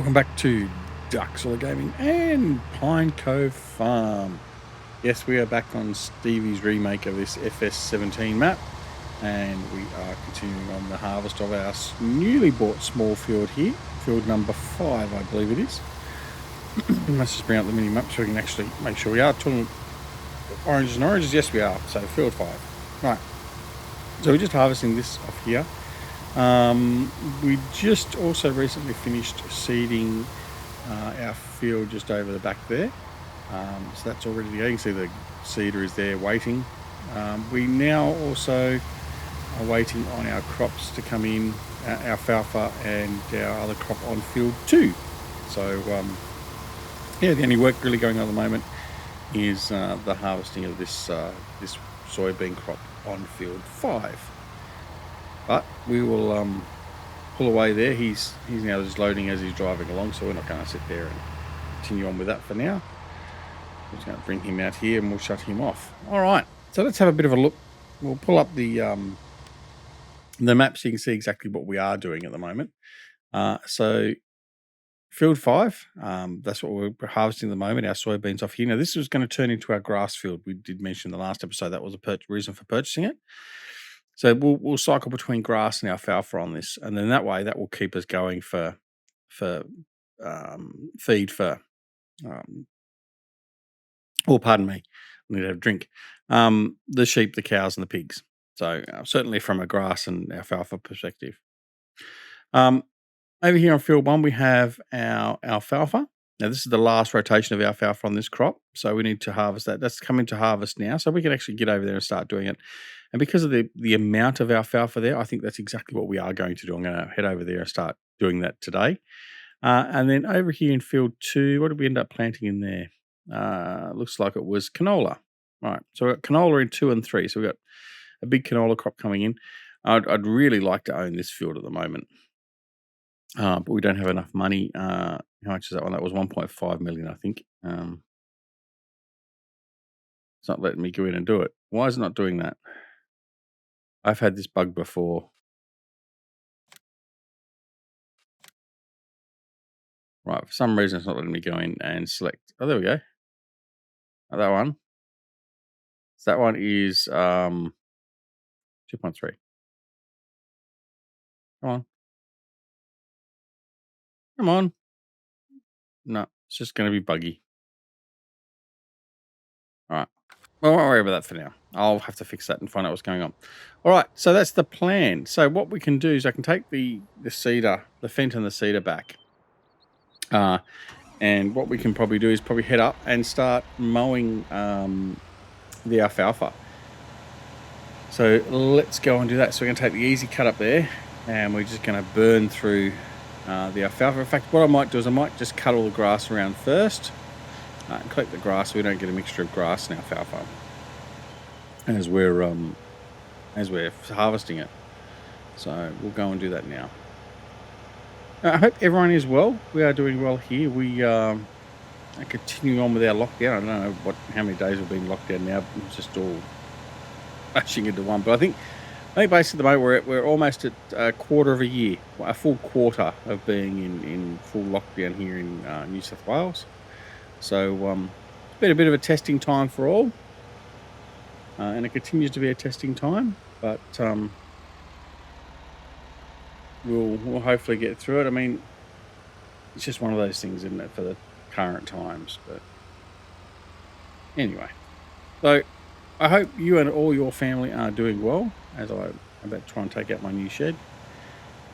Welcome back to Duckzorly Gaming and Pine Cove Farm. Yes, we are back on Stevie's remake of this FS19 map, and we are continuing on the harvest of our newly bought small field here, field number 5, I believe it is. Let's just bring up the mini map so we can actually make sure we are talking oranges and oranges. Yes, we are. So field 5. Right. So we're just harvesting this off here. We just also recently finished seeding our field just over the back there, so that's already there. You can see the seeder is there waiting. We now also are waiting on our crops to come in, our alfalfa and our other crop on field 2. So yeah, the only work really going on at the moment is the harvesting of this this soybean crop on field 5. But we will pull away there. He's now just loading as he's driving along, so we're not going to sit there and continue on with that for now. We're just going to bring him out here and we'll shut him off. All right, so let's have a bit of a look. We'll pull up the map so you can see exactly what we are doing at the moment. So field 5, that's what we're harvesting at the moment, our soybeans off here. Now this was going to turn into our grass field. We did mention in the last episode that was a reason for purchasing it. So we'll cycle between grass and alfalfa on this, and then that way that will keep us going for feed for. Oh, pardon me, I need to have a drink. The sheep, the cows, and the pigs. So certainly from a grass and alfalfa perspective. Over here on field 1, we have our alfalfa. Now this is the last rotation of alfalfa on this crop, so we need to harvest that. That's coming to harvest now, so we can actually get over there and start doing it. And because of the amount of alfalfa there, I think that's exactly what we are going to do. I'm going to head over there and start doing that today. And then over here in field 2, what did we end up planting in there? Looks like it was canola. All right, so we've got canola in 2 and 3. So we've got a big canola crop coming in. I'd really like to own this field at the moment. But we don't have enough money. How much is that one? That was 1.5 million, I think. It's not letting me go in and do it. Why is it not doing that? I've had this bug before. Right, for some reason it's not letting me go in and select. Oh, there we go. Oh, that one. So that one is 2.3. Come on. Come on. No, it's just going to be buggy. All right. Well, I won't worry about that for now. I'll have to fix that and find out what's going on. All right, so that's the plan. So what we can do is I can take the cedar, the fent and the cedar back. And what we can probably do is probably head up and start mowing the alfalfa. So let's go and do that. So we're going to take the easy cut up there, and we're just going to burn through the alfalfa. In fact, what I might do is I might just cut all the grass around first and collect the grass so we don't get a mixture of grass and alfalfa as we're harvesting it. So we'll go and do that now. I hope everyone is well. We are doing well here. We are continuing on with our lockdown. I don't know how many days we've been locked down now. It's just all bashing into one. But I think basically at the moment we're almost at a quarter of a year, a full quarter of being in full lockdown here in New South Wales. So it's been a bit of a testing time for all. And it continues to be a testing time, but we'll hopefully get through it. I mean, it's just one of those things, isn't it, for the current times? But anyway, so I hope you and all your family are doing well as I'm about to try and take out my new shed.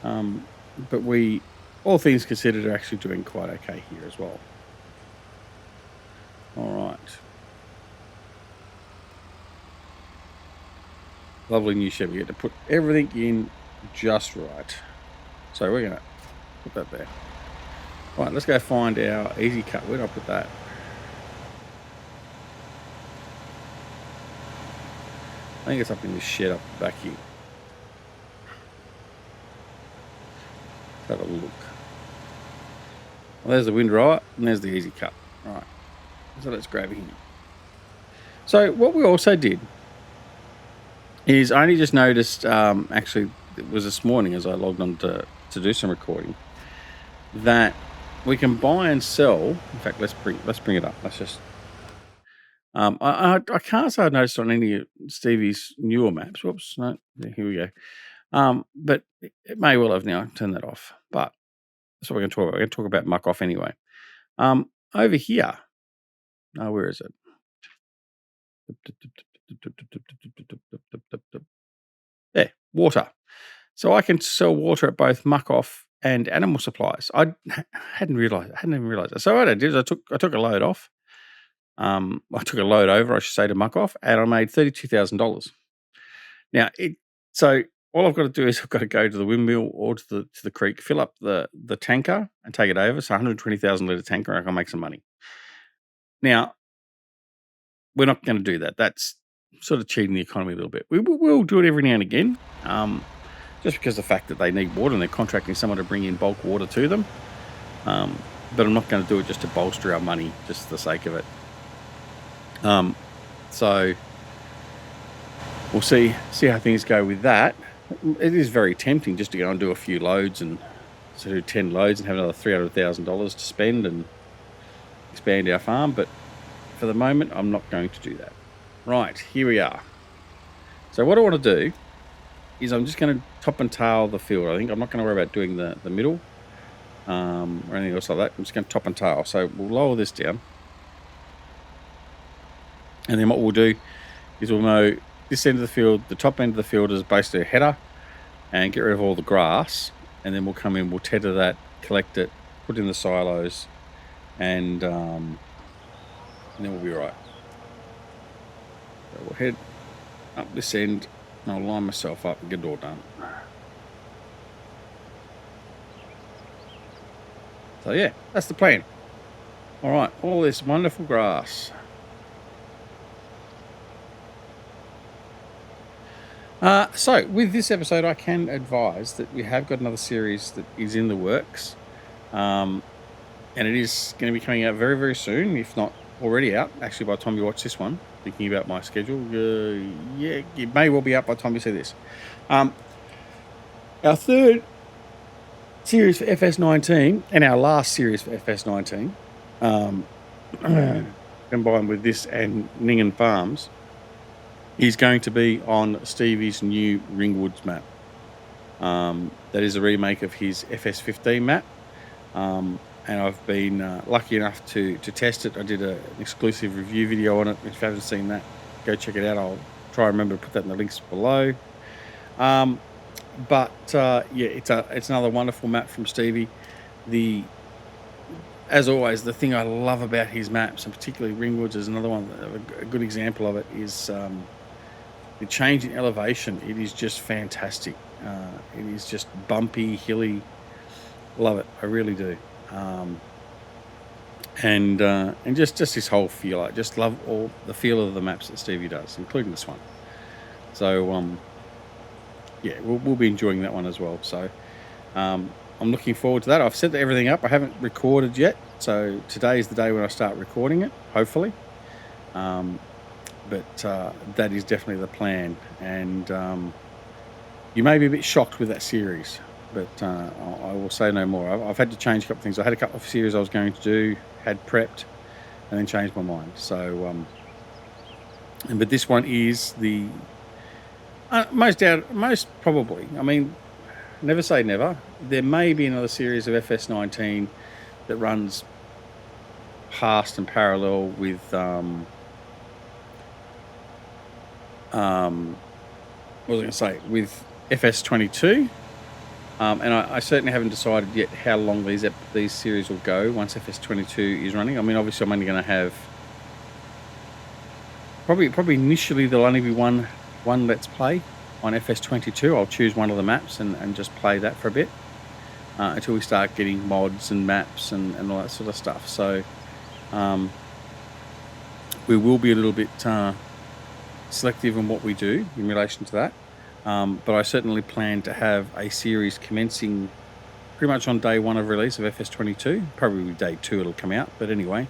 But we, all things considered, are actually doing quite okay here as well. All right. Lovely new shed. We get to put everything in just right. So we're going to put that there. All right, let's go find our easy cut. Where did I put that? I think it's up in this shed up back here. Let's have a look. Well, there's the windrower and there's the easy cut. All right. So let's grab him. So what we also did is I only just noticed, actually it was this morning as I logged on to do some recording, that we can buy and sell. In fact, let's bring it up. Let's just. I can't say I noticed on any of Stevie's newer maps. Whoops, no, here we go. But it may well have now. Turn that off. But that's what we're going to talk about. We're going to talk about muck off anyway. Over here. Where is it? There, water. So I can sell water at both muck off and animal supplies. I hadn't realised. I hadn't even realised that. So what I did is I took a load off. I took a load over, I should say, to muck off, and I made $32,000. Now, so all I've got to do is I've got to go to the windmill or to the creek, fill up the tanker, and take it over. So 120,000 litre tanker, and I can make some money. Now, we're not going to do that. That's sort of cheating the economy a little bit. We'll do it every now and again, just because of the fact that they need water and they're contracting someone to bring in bulk water to them. But I'm not going to do it just to bolster our money, just for the sake of it. So we'll see how things go with that. It is very tempting just to go and do a few loads and so do 10 loads and have another $300,000 to spend and expand our farm. But for the moment, I'm not going to do that. Right, here we are. So what I want to do is I'm just going to top and tail the field. I think I'm not going to worry about doing the middle or anything else like that. I'm just going to top and tail. So we'll lower this down. And then what we'll do is we'll mow this end of the field. The top end of the field is basically a header and get rid of all the grass. And then we'll come in, we'll tether that, collect it, put it in the silos, and then we'll be right. So we'll head up this end and I'll line myself up and get it all done. So yeah, that's the plan. All right, all this wonderful grass. So with this episode, I can advise that we have got another series that is in the works. And it is going to be coming out very, very soon, if not already out. Actually, by the time you watch this one, thinking about my schedule, yeah, it may well be out by the time you see this. Our third series for FS19 and our last series for FS19, combined with this and Ningen Farms, is going to be on Stevie's new Ringwoods map. That is a remake of his FS15 map. And I've been lucky enough to test it. I did an exclusive review video on it. If you haven't seen that, go check it out. I'll try and remember to put that in the links below. Yeah, it's another wonderful map from Stevie. As always, the thing I love about his maps, and particularly Ringwoods is another one, a good example of it, is the change in elevation. It is just fantastic. It is just bumpy, hilly. Love it. I really do. And just this whole feel. I just love all the feel of the maps that Stevie does, including this one. So yeah, we'll be enjoying that one as well. So I'm looking forward to that. I've set everything up. I haven't recorded yet, so today is the day when I start recording it, hopefully. But that is definitely the plan. And you may be a bit shocked with that series, but I will say no more. I've had to change a couple of things. I had a couple of series I was going to do, had prepped, and then changed my mind. So, but this one is the most probably. I mean, never say never. There may be another series of FS19 that runs past and parallel with what was I going to say, with FS22, and I certainly haven't decided yet how long these series will go once FS22 is running. I mean, obviously I'm only going to have probably initially there'll only be one Let's Play on FS22. I'll choose one of the maps and just play that for a bit until we start getting mods and maps and all that sort of stuff. So we will be a little bit selective in what we do in relation to that, but I certainly plan to have a series commencing pretty much on day one of release of FS22. Probably day 2 it'll come out, but anyway.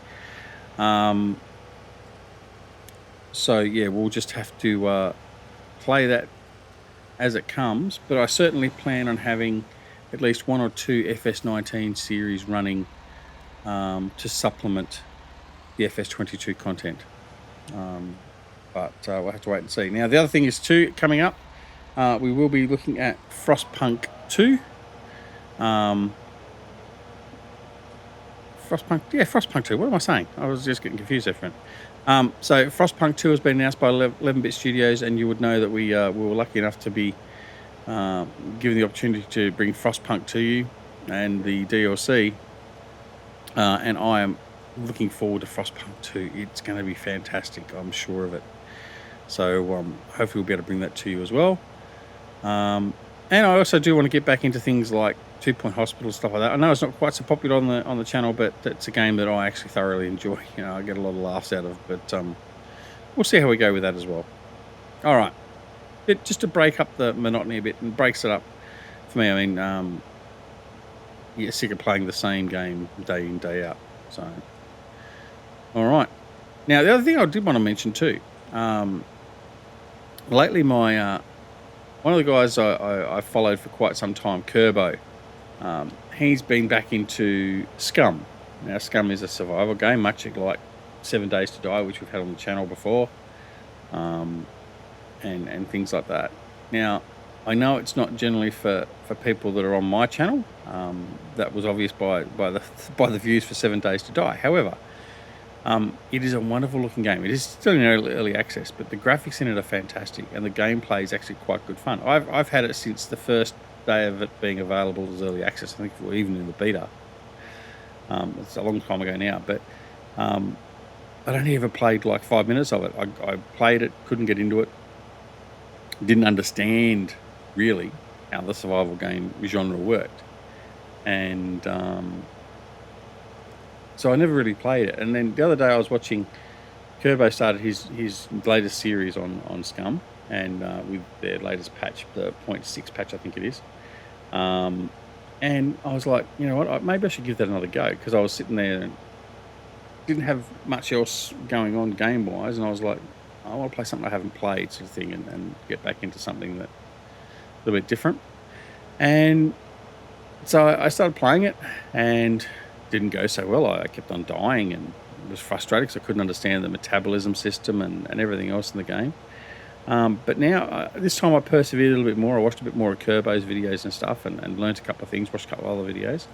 So yeah, we'll just have to play that as it comes, but I certainly plan on having at least 1 or 2 FS19 series running to supplement the FS22 content. But we'll have to wait and see. Now, the other thing is too, coming up, we will be looking at Frostpunk 2. Frostpunk 2. What am I saying? I was just getting confused there, friend. So Frostpunk 2 has been announced by 11-Bit Studios, and you would know that we were lucky enough to be given the opportunity to bring Frostpunk to you and the DLC. And I am looking forward to Frostpunk 2. It's going to be fantastic. I'm sure of it. So hopefully we'll be able to bring that to you as well. And I also do want to get back into things like 2 Point Hospital, stuff like that. I know it's not quite so popular on the channel, but it's a game that I actually thoroughly enjoy. You know, I get a lot of laughs out of. But we'll see how we go with that as well. All right, just to break up the monotony a bit and breaks it up for me. I mean, you're sick of playing the same game day in, day out. So, all right. Now, the other thing I did want to mention too. Lately, my one of the guys I followed for quite some time, Kerbo, he's been back into Scum. Now, Scum is a survival game, much like 7 Days to Die, which we've had on the channel before, and things like that. Now, I know it's not generally for people that are on my channel. That was obvious by the views for 7 Days to Die. However, it is a wonderful looking game. It is still in early access, but the graphics in it are fantastic, and the gameplay is actually quite good fun. I've had it since the first day of it being available as early access. I think even in the beta. It's a long time ago now, but I only ever played like 5 minutes of it. I played it, couldn't get into it, didn't understand really how the survival game genre worked, and so I never really played it. And then the other day I was watching Kerbo started his latest series on Scum, and with their latest patch, the 0.6 patch I think it is. And I was like, you know what, maybe I should give that another go, because I was sitting there and didn't have much else going on game-wise, and I was like, I want to play something I haven't played, sort of thing, and get back into something that a little bit different. And so I started playing it, and didn't go so well. I kept on dying and was frustrated because I couldn't understand the metabolism system and everything else in the game. But now, this time I persevered a little bit more. I watched a bit more of Kerbo's videos and stuff, and learned a couple of things, watched a couple of other videos,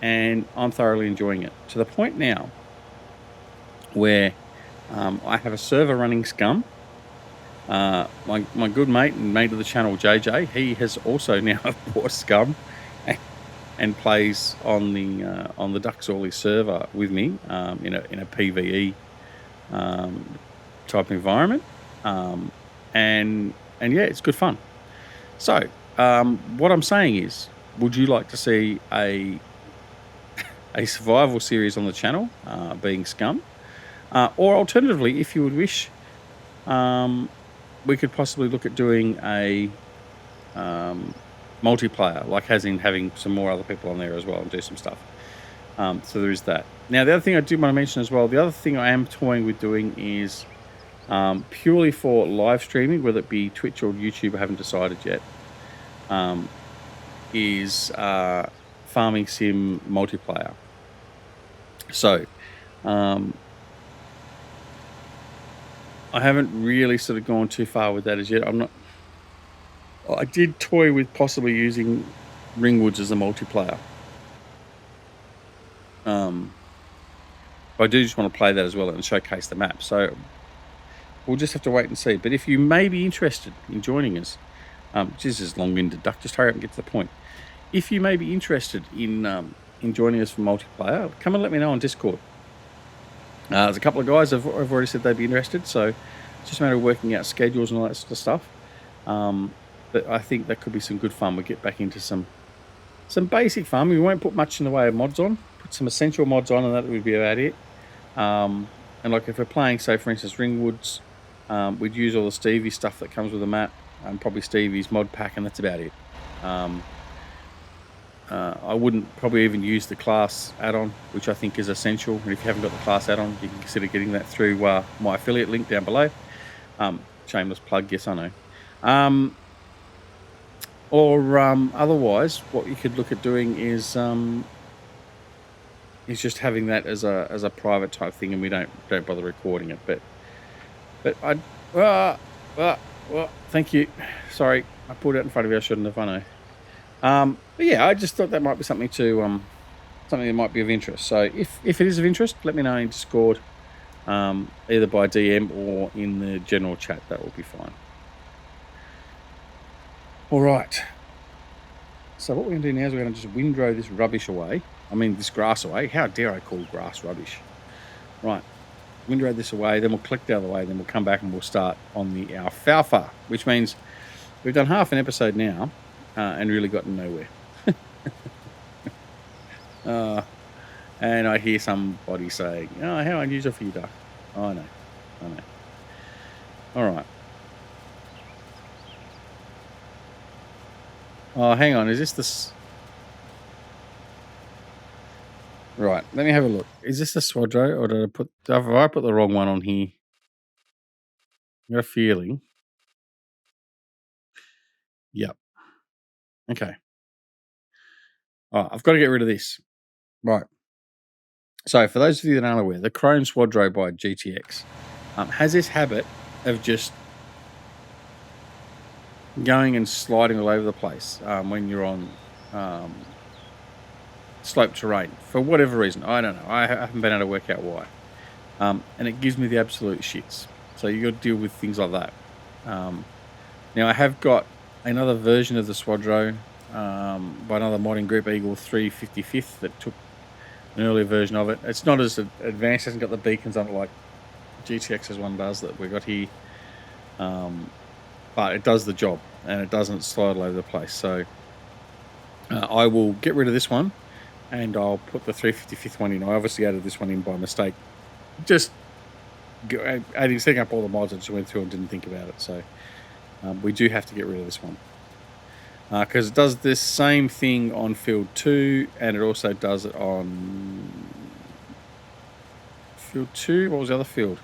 and I'm thoroughly enjoying it, to the point now where I have a server running Scum. My good mate and mate of the channel, JJ, he has also now bought Scum and plays on the Duckzorly server with me in a PvE type environment. And yeah, it's good fun. So what I'm saying is, would you like to see a survival series on the channel, being Scum? Or alternatively, if you would wish, we could possibly look at doing a multiplayer, like as in having some more other people on there as well and do some stuff. So there is that. Now, the other thing I do want to mention as well, the other thing I am toying with doing is purely for live streaming, whether it be Twitch or YouTube, I haven't decided yet, is farming sim multiplayer. So I haven't really sort of gone too far with that as yet. I did toy with possibly using Ringwoods as a multiplayer. But I do just want to play that as well and showcase the map. So we'll just have to wait and see. But if you may be interested in joining us, this is long-winded, Duck, just hurry up and get to the point. If you may be interested in joining us for multiplayer, come and let me know on Discord. There's a couple of guys have already said they'd be interested, so it's just a matter of working out schedules and all that sort of stuff. But I think that could be some good fun. We'll get back into some basic fun. We won't put much in the way of mods on. Put some essential mods on, and that would be about it. And like if we're playing, say for instance, Ringwoods, we'd use all the Stevie stuff that comes with the map, and probably Stevie's mod pack, and that's about it. I wouldn't probably even use the class add-on, which I think is essential. And if you haven't got the class add-on, you can consider getting that through my affiliate link down below. Shameless plug, yes I know. Otherwise, what you could look at doing is is just having that as a private type thing, and we don't bother recording it. But I well, thank you. Sorry, I pulled it in front of you. I shouldn't have. I know. But yeah, I just thought that might be something to something that might be of interest. So if it is of interest, let me know in Discord, either by DM or in the general chat. That will be fine. All right. So what we're going to do now is we're going to just windrow this rubbish away. I mean, this grass away. How dare I call grass rubbish? Right. Windrow this away, then we'll collect the other way, then we'll come back and we'll start on the Alfalfa, which means we've done half an episode now and really gotten nowhere. And I hear somebody saying, "Oh, how unusual for you, Duck." Oh, I know. All right. Oh, hang on. Is this? Right. Let me have a look. Is this the Swadro, or have I put the wrong one on here? I got a feeling. Yep. Okay. Oh, I've got to get rid of this. Right. So, for those of you that aren't aware, the Chrome Swadro by GTX has this habit of just going and sliding all over the place when you're on slope terrain for whatever reason. I don't know. I haven't been able to work out why. And it gives me the absolute shits. So you got to deal with things like that. Now I have got another version of the Swadro by another modding group, Eagle 355th, that took an earlier version of it. It's not as advanced, hasn't got the beacons on it like GTX's one does that we got here. But it does the job and it doesn't slide all over the place. So I will get rid of this one and I'll put the 355th one in. I obviously added this one in by mistake. Just setting up all the mods, I just went through and didn't think about it. So we do have to get rid of this one. Because it does this same thing on field 2 and it also does it on field 2. What was the other field?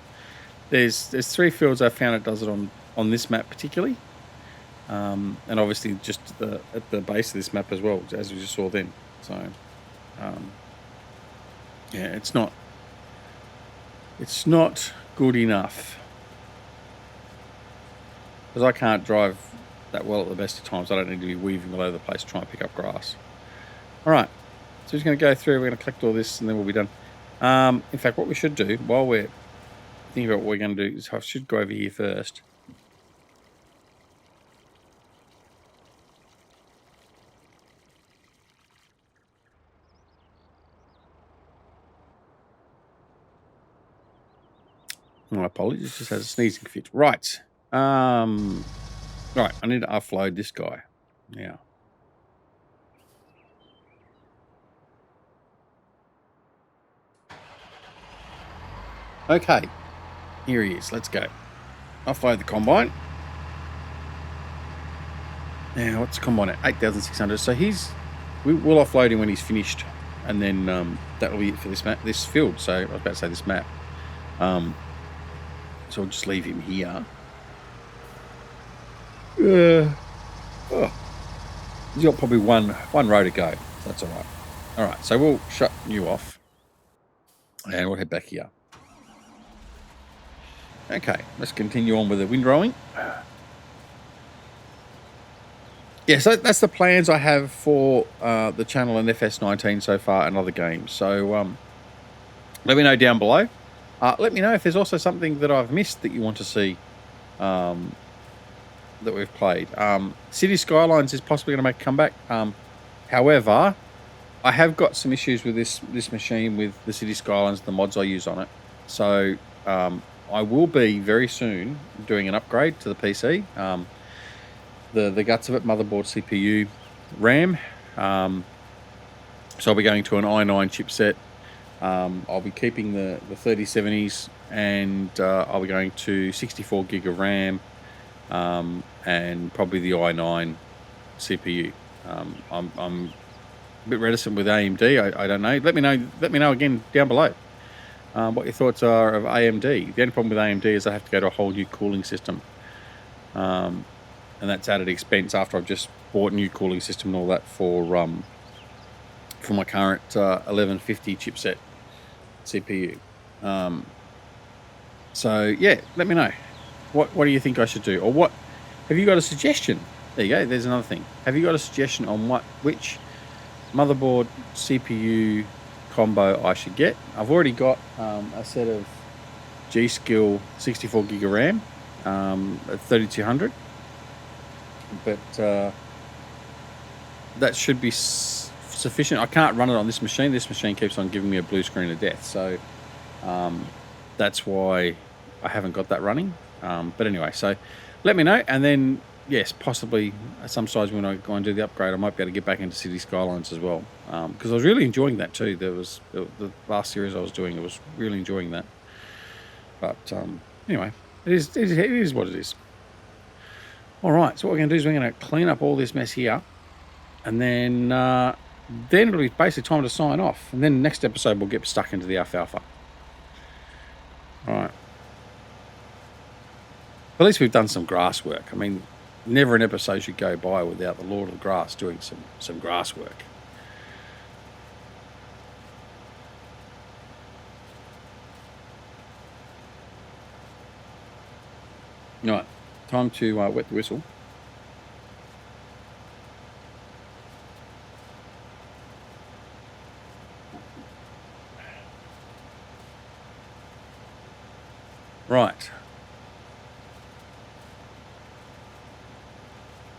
There's 3 fields I found it does it on this map particularly. And obviously just at the base of this map as well, as we just saw then. So yeah, it's not good enough. Because I can't drive that well at the best of times. I don't need to be weaving all over the place trying to pick up grass. All right, so we're just going to go through, we're going to collect all this and then we'll be done. In fact, what we should do while we're thinking about what we're going to do is I should go over here first. My apologies, just has a sneezing fit. Right. Right, I need to offload this guy. Yeah. Okay. Here he is. Let's go. Offload the combine. Now, what's the combine at? 8,600. So we'll offload him when he's finished. And then that'll be it for this field. So I was about to say this map. So I'll just leave him here. Oh. He's got probably one row to go. So that's all right. All right, so we'll shut you off. And we'll head back here. Okay, let's continue on with the windrowing. Yeah, so that's the plans I have for the channel and FS19 so far and other games. So let me know down below. Let me know if there's also something that I've missed that you want to see that we've played. City Skylines is possibly going to make a comeback. However, I have got some issues with this machine with the City Skylines, the mods I use on it. So I will be very soon doing an upgrade to the PC. The guts of it, motherboard, CPU, RAM. So I'll be going to an i9 chipset. I'll be keeping the 3070s and I'll be going to 64 gig of RAM and probably the i9 CPU. I'm a bit reticent with AMD. I don't know. Let me know again down below what your thoughts are of AMD. The only problem with AMD is I have to go to a whole new cooling system. And that's added expense after I've just bought a new cooling system and all that for for my current 1150 chipset CPU. So yeah, let me know. What do you think I should do, or what? Have you got a suggestion? There you go. There's another thing. Have you got a suggestion on which motherboard CPU combo I should get? I've already got a set of G-Skill 64 gig of RAM at 3200, but that should be sufficient. I can't run it on this machine. This machine keeps on giving me a blue screen of death, so that's why I haven't got that running. But anyway, so let me know, and then yes, possibly at some size when I go and do the upgrade, I might be able to get back into City Skylines as well, because I was really enjoying that too. There was the last series I was doing, I was really enjoying that. But anyway, it is what it is. All right, so what we're going to do is we're going to clean up all this mess here, and then it'll be basically time to sign off. And then next episode we'll get stuck into the Alfalfa. All right. At least we've done some grass work. I mean, never an episode should go by without the Lord of the Grass doing some grass work. All right, time to wet the whistle. Right.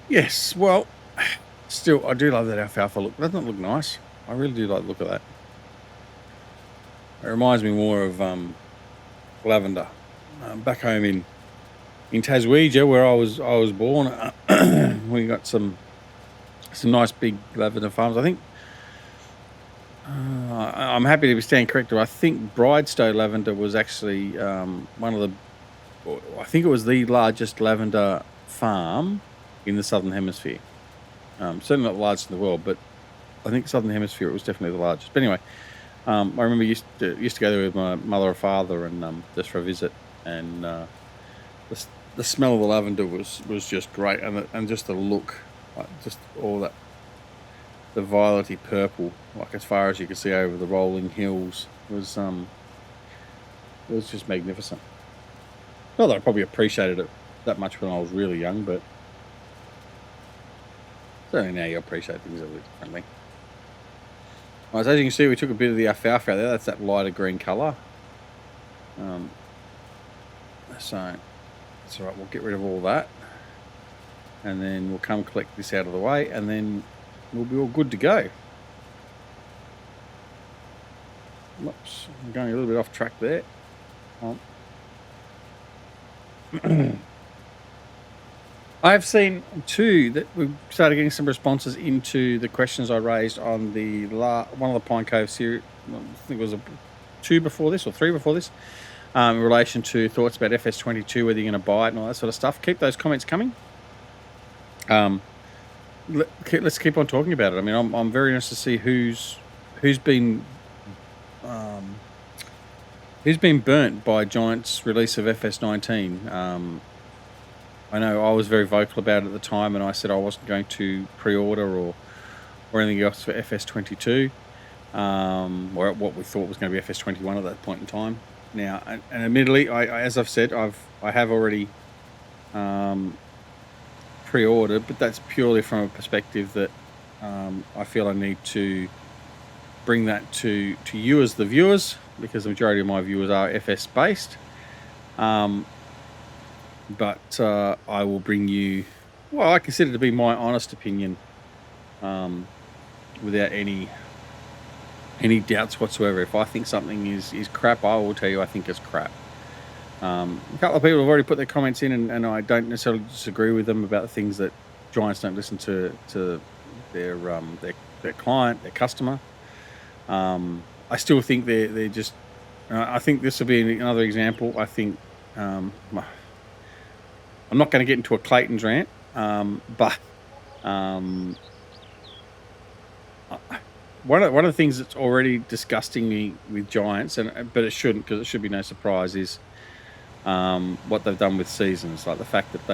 Yes, well, still, I do love that Alfalfa look. Doesn't it look nice? I really do like the look of that. It reminds me more of lavender. Back home in Taswegia, where I was born, we got some nice big lavender farms. I think I'm happy to be stand corrected. I think Bridestow lavender was actually one of the, I think it was the largest lavender farm in the Southern Hemisphere. Certainly not the largest in the world, but I think Southern Hemisphere it was definitely the largest. But anyway, I remember used to go there with my mother or father and just for a visit, and the smell of the lavender was just great, and just the look, like just all that, the violety purple, like as far as you could see over the rolling hills, was just magnificent. Not that I probably appreciated it that much when I was really young, but certainly now you appreciate things a little differently. Right, so as you can see, we took a bit of the alfalfa out there. That's that lighter green colour. So that's all right. We'll get rid of all that, and then we'll come collect this out of the way, and then we'll be all good to go. Whoops, I'm going a little bit off track there. I've seen too that we've started getting some responses into the questions I raised on the one of the Pine Cove series. I think it was 2 before this or 3 before this, in relation to thoughts about FS22, whether you're going to buy it and all that sort of stuff. Keep those comments coming. Let's keep on talking about it. I mean, I'm very interested to see who's been burnt by Giant's release of FS19. I know I was very vocal about it at the time, and I said I wasn't going to pre-order or anything else for FS22, or what we thought was going to be FS21 at that point in time. Now, and admittedly, as I've said, I have already pre-ordered, but that's purely from a perspective that I feel I need to bring that to you as the viewers, because the majority of my viewers are FS based. But I will bring you, well, I consider to be my honest opinion, without any doubts whatsoever. If I think something is crap, I will tell you I think it's crap. A couple of people have already put their comments in, and I don't necessarily disagree with them about the things that Giants don't listen to their client, their customer. I still think they're just. I think this will be another example. I think I'm not going to get into a Clayton's rant, but one of the things that's already disgusting me with Giants, but it shouldn't, because it should be no surprise, is what they've done with seasons. Like the fact that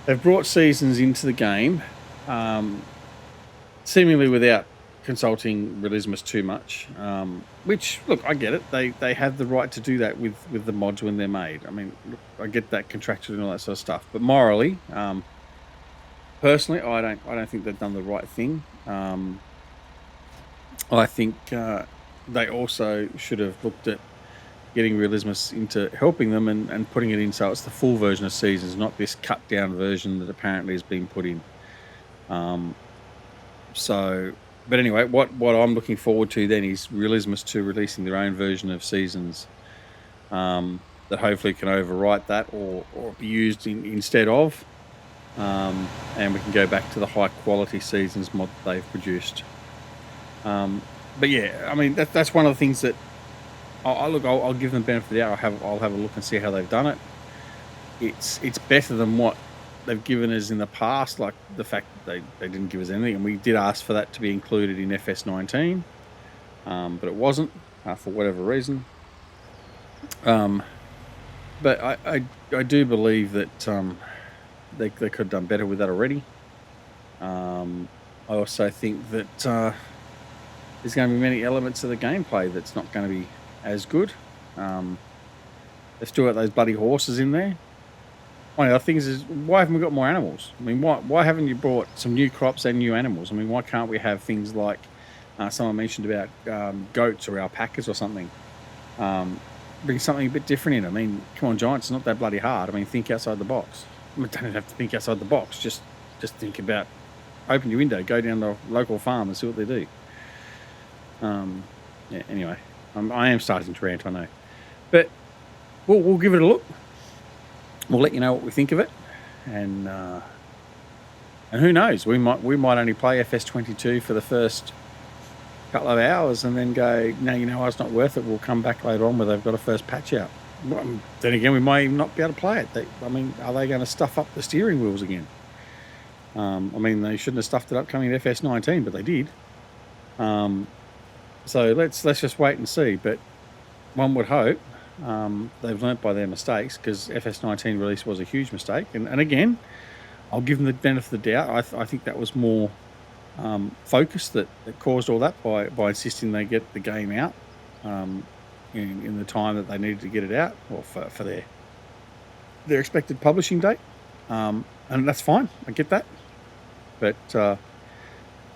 they've brought seasons into the game, seemingly without consulting Realismus too much, which, look, I get it. They have the right to do that with the mods when they're made. I mean, look, I get that contractually and all that sort of stuff. But morally, personally, I don't think they've done the right thing. I think they also should have looked at getting Realismus into helping them and putting it in so it's the full version of Seasons, not this cut down version that apparently has been put in. But anyway, what I'm looking forward to then is Realismus 2 releasing their own version of Seasons that hopefully can overwrite that or be used instead of, and we can go back to the high quality Seasons mod that they've produced. But yeah, I mean that's one of the things that I'll give them the benefit of the doubt. I'll have a look and see how they've done it. It's better than what they've given us in the past, like the fact that they didn't give us anything, and we did ask for that to be included in FS19, but it wasn't for whatever reason. But I do believe that they could have done better with that already. I also think that there's going to be many elements of the gameplay that's not going to be as good. They've still got those bloody horses in there. One of the things is, why haven't we got more animals? I mean, why haven't you brought some new crops and new animals? I mean, why can't we have things like someone mentioned about goats or alpacas or something? Bring something a bit different in. I mean, come on, Giants, it's not that bloody hard. I mean, think outside the box. I mean, don't have to think outside the box. Just think about, open your window, go down to a local farm and see what they do. Yeah. Anyway, I am starting to rant, I know, but we'll give it a look. We'll let you know what we think of it, and who knows, we might only play FS22 for the first couple of hours and then go, no, you know what, it's not worth it. We'll come back later on where they've got a first patch out. Well, then again, we might even not be able to play it. I mean, are they going to stuff up the steering wheels again? I mean, they shouldn't have stuffed it up coming to FS19, but they did. So let's just wait and see. But one would hope they've learnt by their mistakes, because FS19 release was a huge mistake. And again, I'll give them the benefit of the doubt. I think that was more focus that caused all that by insisting they get the game out in the time that they needed to get it out, or for their expected publishing date. And that's fine. I get that. But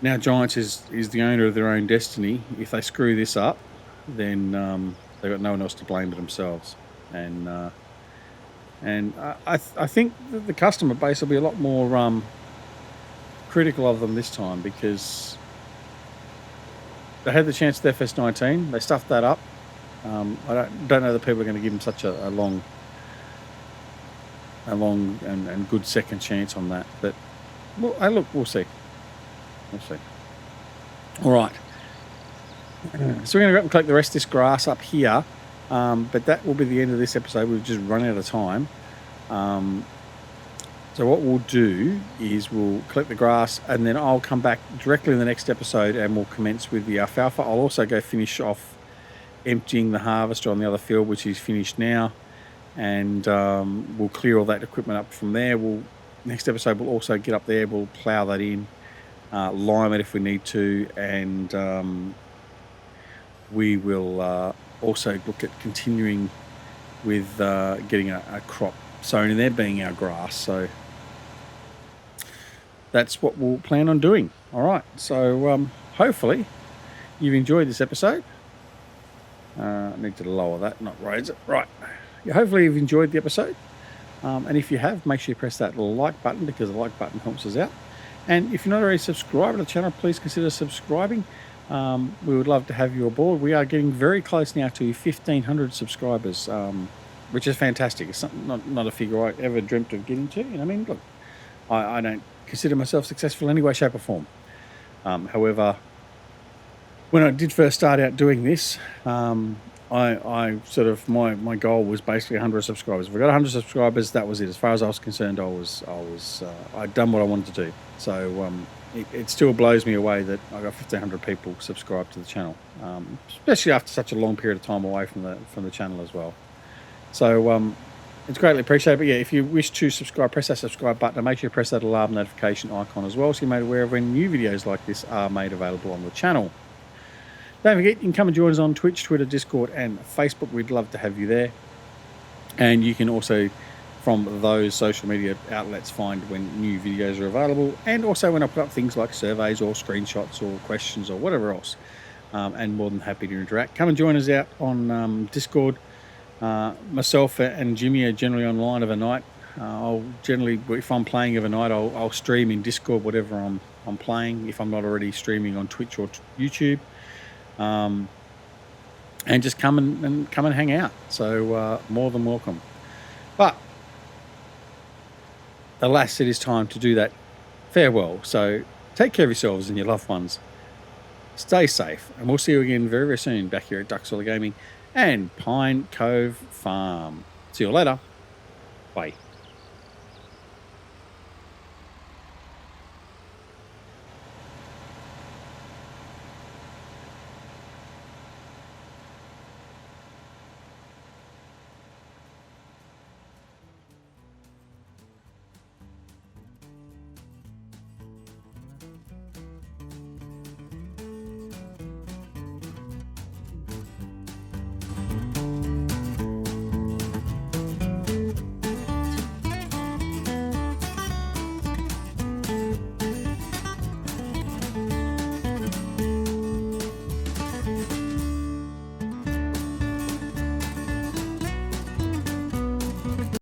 now Giants is the owner of their own destiny. If they screw this up, then they've got no one else to blame but themselves. And I think that the customer base will be a lot more critical of them this time, because they had the chance at FS19. They stuffed that up. I don't know that people are going to give them such a long and good second chance on that. But well, hey, look, we'll see. We'll see. All right. So we're going to go up and collect the rest of this grass up here. But that will be the end of this episode. We've just run out of time. So what we'll do is we'll collect the grass, and then I'll come back directly in the next episode and we'll commence with the alfalfa. I'll also go finish off emptying the harvester on the other field, which is finished now. And we'll clear all that equipment up from there. Next episode we'll also get up there, we'll plough that in, lime it if we need to, and we will also look at continuing with getting a crop sown in there, being our grass. So that's what we'll plan on doing. All right, so hopefully you've enjoyed this episode. I need to lower that, not raise it. Right. Yeah, hopefully you've enjoyed the episode. And if you have, make sure you press that like button, because the like button helps us out. And if you're not already subscribed to the channel, please consider subscribing. We would love to have you aboard. We are getting very close now to 1,500 subscribers, which is fantastic. It's not a figure I ever dreamt of getting to. I mean, look, I don't consider myself successful in any way, shape or form. However, when I did first start out doing this, I sort of, my goal was basically 100 subscribers. If I got 100 subscribers, that was it. As far as I was concerned, I'd done what I wanted to do. So it still blows me away that I got 1,500 people subscribed to the channel, especially after such a long period of time away from the channel as well. So It's greatly appreciated. But yeah, if you wish to subscribe, press that subscribe button and make sure you press that alarm notification icon as well, so you're made aware of when new videos like this are made available on the channel. Don't forget, you can come and join us on Twitch, Twitter, Discord, and Facebook. We'd love to have you there. And you can also, from those social media outlets, find when new videos are available, and also when I put up things like surveys or screenshots or questions or whatever else. And more than happy to interact. Come and join us out on Discord. Myself and Jimmy are generally online of a night. I'll generally, if I'm playing of a night, I'll stream in Discord whatever I'm playing, if I'm not already streaming on Twitch or YouTube. And just come and hang out. So more than welcome. But alas, it is time to do that farewell. So take care of yourselves and your loved ones. Stay safe, and we'll see you again very, very soon back here at Duckzorly Gaming and Pine Cove Farm. See you later. Bye.